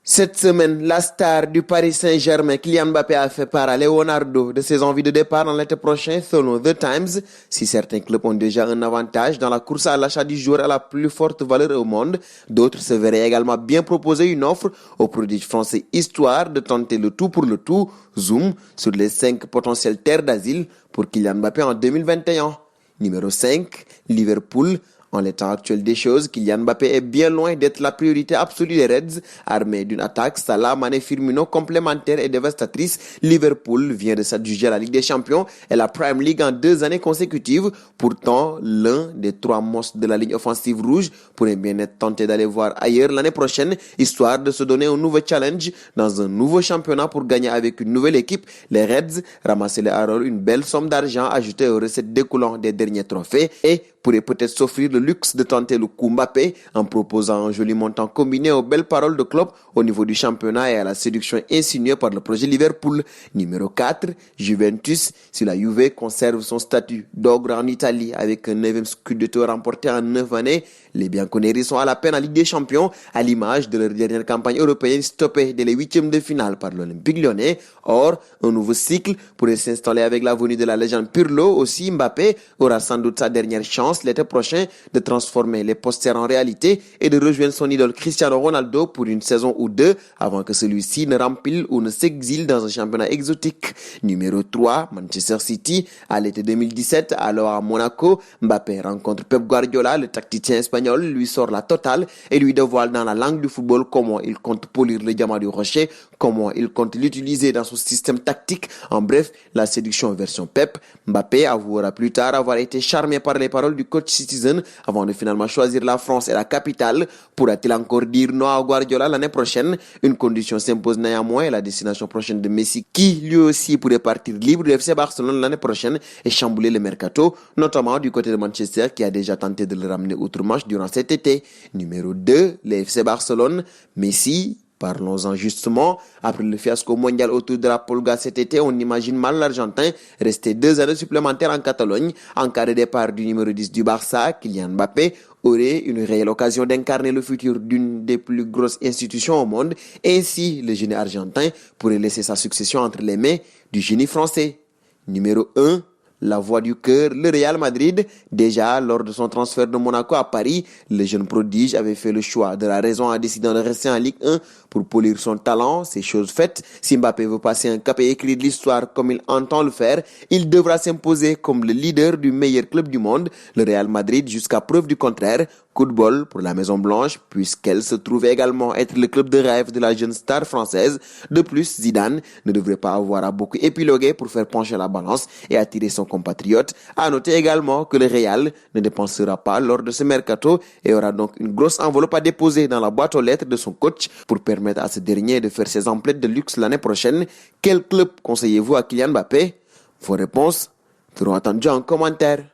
Cette semaine, la star du Paris Saint-Germain, Kylian Mbappé, a fait part à Leonardo de ses envies de départ dans l'été prochain, selon The Times. Si certains clubs ont déjà un avantage dans la course à l'achat du joueur à la plus forte valeur au monde, d'autres se verraient également bien proposer une offre au prodige français, histoire de tenter le tout pour le tout. Zoom sur les 5 potentielles terres d'asile pour Kylian Mbappé en 2021. Numéro 5, Liverpool. En l'état actuel des choses, Kylian Mbappé est bien loin d'être la priorité absolue des Reds. Armé d'une attaque Salah, Mané, Firmino complémentaire et dévastatrice, Liverpool vient de s'adjuger à la Ligue des Champions et la Premier League en 2 années consécutives. Pourtant, l'un des 3 monstres de la ligne offensive rouge pourrait bien être tenté d'aller voir ailleurs l'année prochaine, histoire de se donner un nouveau challenge dans un nouveau championnat pour gagner avec une nouvelle équipe. Les Reds ramassaient les Harold une belle somme d'argent ajoutée aux recettes découlant des derniers trophées et pourrait peut-être s'offrir le luxe de tenter le coup Mbappé en proposant un joli montant combiné aux belles paroles de Klopp au niveau du championnat et à la séduction insinuée par le projet Liverpool. Numéro 4, Juventus. Si la Juve conserve son statut d'ogre en Italie avec un 9e scudetto remporté en 9 années, les Bianconeri sont à la peine en Ligue des Champions, à l'image de leur dernière campagne européenne stoppée dès les 8e de finale par l'Olympique Lyonnais. Or, un nouveau cycle pourrait s'installer avec la venue de la légende Pirlo. Aussi, Mbappé aura sans doute sa dernière chance l'été prochain de transformer les posters en réalité et de rejoindre son idole Cristiano Ronaldo pour une saison ou deux avant que celui-ci ne rempile ou ne s'exile dans un championnat exotique. Numéro 3, Manchester City. À l'été 2017, alors à Monaco, Mbappé rencontre Pep Guardiola, le tacticien espagnol, lui sort la totale et lui dévoile dans la langue du football comment il compte polir le diamant du rocher, comment il compte l'utiliser dans son système tactique. En bref, la séduction version Pep. Mbappé avouera plus tard avoir été charmé par les paroles du coach Citizen avant de finalement choisir la France et la capitale. Pourra-t-il encore dire non à Guardiola l'année prochaine? Une condition s'impose néanmoins, la destination prochaine de Messi, qui lui aussi pourrait partir libre du FC Barcelone l'année prochaine et chambouler le mercato, notamment du côté de Manchester qui a déjà tenté de le ramener outre-Manche durant cet été. Numéro 2, le FC Barcelone. Messi. Parlons-en justement. Après le fiasco mondial autour de la Polga cet été, on imagine mal l'Argentin rester 2 années supplémentaires en Catalogne. En cas de départ du numéro 10 du Barça, Kylian Mbappé aurait une réelle occasion d'incarner le futur d'une des plus grosses institutions au monde. Ainsi, le génie argentin pourrait laisser sa succession entre les mains du génie français. Numéro 1. La voix du cœur, le Real Madrid. Déjà, lors de son transfert de Monaco à Paris, le jeune prodige avait fait le choix de la raison en décidant de rester en Ligue 1 pour polir son talent. C'est chose faite. Si Mbappé veut passer un cap et écrire l'histoire comme il entend le faire, il devra s'imposer comme le leader du meilleur club du monde, le Real Madrid, jusqu'à preuve du contraire. Coup de bol pour la Maison Blanche, puisqu'elle se trouve également être le club de rêve de la jeune star française. De plus, Zidane ne devrait pas avoir à beaucoup épiloguer pour faire pencher la balance et attirer son compatriote. À noter également que le Real ne dépensera pas lors de ce mercato et aura donc une grosse enveloppe à déposer dans la boîte aux lettres de son coach pour permettre à ce dernier de faire ses emplettes de luxe l'année prochaine. Quel club conseillez-vous à Kylian Mbappé? Vos réponses seront attendues en commentaire.